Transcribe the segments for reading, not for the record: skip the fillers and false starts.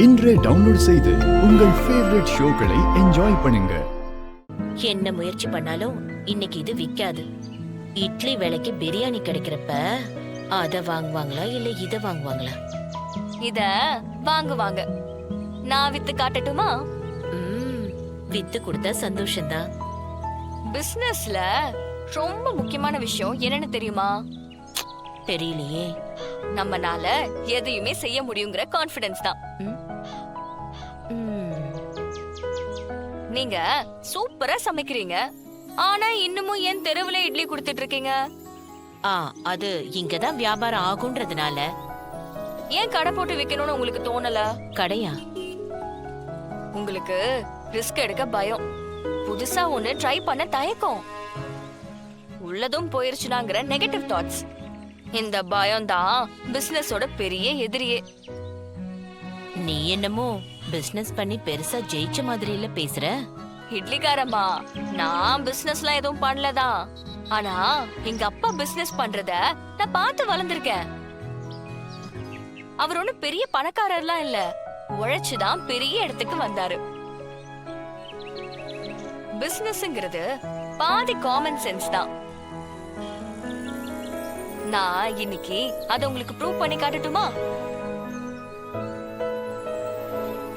இன்றே டவுன்லோட் செய்து உங்கள் ஃபேவரட் ஷோக்களை என்ஜாய் பண்ணுங்க. என்ன முயற்சி பண்ணாலும் இன்னைக்கு இது விக்காது. இட்லி விலைக்கு பிரியாணி கிடைக்கிறப்ப அத வாங்குவாங்களா இல்ல இத வாங்குவாங்களா? இத வாங்குவாங்க. நான் வித்து காட்டட்டுமா? வித்து கொடுத்தா சந்தோஷம்தான். பிசினஸ்ல ரொம்ப முக்கியமான விஷயம் என்னன்னு தெரியுமா? தெரியலையே. நம்மனால எதையுமே செய்ய முடியுங்கிற கான்ஃபிடன்ஸ் தான். நீங்க சூப்பரா சமைக்கிறீங்க, ஆனா இன்னமும் ஏன் தெருவுல இட்லி கொடுத்துட்டு இருக்கீங்க? அது இங்கதான் வியாபாரம் ஆகுன்றதுனால. ஏன் கடை போட்டு விக்கணும்னு உங்களுக்கு தோணல? கடையா? உங்களுக்கு ரிஸ்க் எடுக்க பயம், புதுசா ஒண்ணு ட்ரை பண்ண தயக்கம், உள்ளதும் போயிருச்சுனாங்கிற நெகட்டிவ் தாட்ஸ். இந்த பயம் தான் பிசினஸோட பெரிய எதிரியே. நீ என்னமோ பிசினஸ் பண்ணி பெருசா ஜெயிச்ச மாதிரி இல்ல பேசுற. இட்லிக்காரம்மா, நான் பிசினஸ்லாம் எதுவும் பண்ணலதான். ஆனா எங்க அப்பா பிசினஸ் பண்றத நான் பார்த்து வளர்ந்திருக்கேன். அவர் ஒன்னும் பெரிய பணக்காரர்லாம் இல்ல, உழைச்சுதான் பெரிய இடத்துக்கு வந்தாரு. பிசினஸ்ங்கிறது பாதி காமன் சென்ஸ் தான். நான் இன்னைக்கு அத உங்களுக்கு ப்ரூவ் பண்ணி காட்டட்டுமா?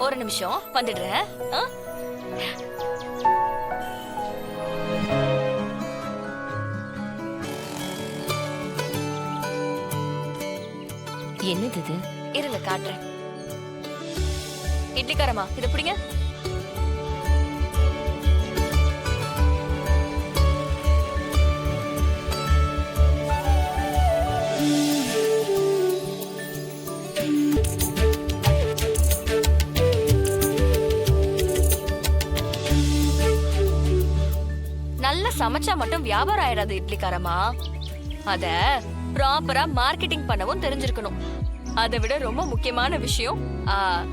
ஒரு நிமிஷம் வந்துடுறேன். என்னது இது? இருங்க காட்டுறேன். இட்லிக்காரமா, இத பிடிங்க. நல்லா சமைச்சா மட்டும் வியாபாரம் ஆயிடாது இட்லிக்காரமா. அத ப்ராப்பரா மார்க்கெட்டிங் பண்ணவும் தெரிஞ்சிருக்கணும். அதை விட ரொம்ப முக்கியமான விஷயம்,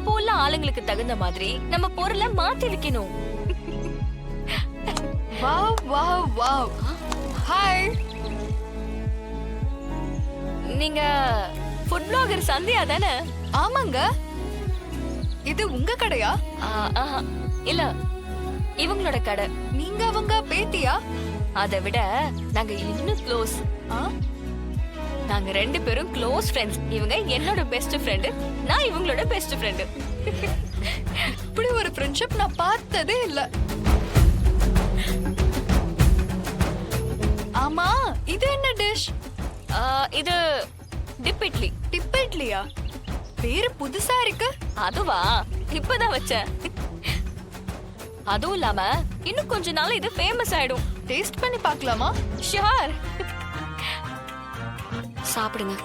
போல ஆளுங்களுக்கு தகுந்த மாதிரி நம்ம பொருளை மாத்தி விக்கணும். Wow wow wow. ஹாய், நீங்க ஃபுட் பிளாகர் சந்தியா தானே? ஆமாங்க. இது உங்க கடையா? இல்ல, இவங்களோட கடை. நீங்க அவங்க பேத்தியா? அதை விட நாங்க இன்னும் க்ளோஸ். நாங்க ரெண்டு பேரும் க்ளோஸ் ஃப்ரெண்ட்ஸ். இவங்க என்னோட பெஸ்ட் ஃப்ரெண்டு, நான் இவங்களோட பெஸ்ட் ஃப்ரெண்டு. இப்படி ஒரு ஃப்ரெண்ட்ஷிப் நான் பார்த்ததே இல்ல. ஆமா, இது என்ன டிஷ்? இது டிப் இட்லி. டிப் இட்லியா? பேரு புதுசா இருக்கு. அதுவா, இப்பதான் வச்சேன். அதுவும் இல்லாம இன்னும் கொஞ்ச நாள் இது ஃபேமஸ் ஆயிடும். டேஸ்ட் பண்ணி பார்க்கலாமா? ஷூர். சாப்பிடுங்க.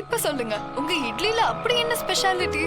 இப்ப சொல்லுங்க, உங்க இட்லில அப்படி என்ன ஸ்பெஷாலிட்டி?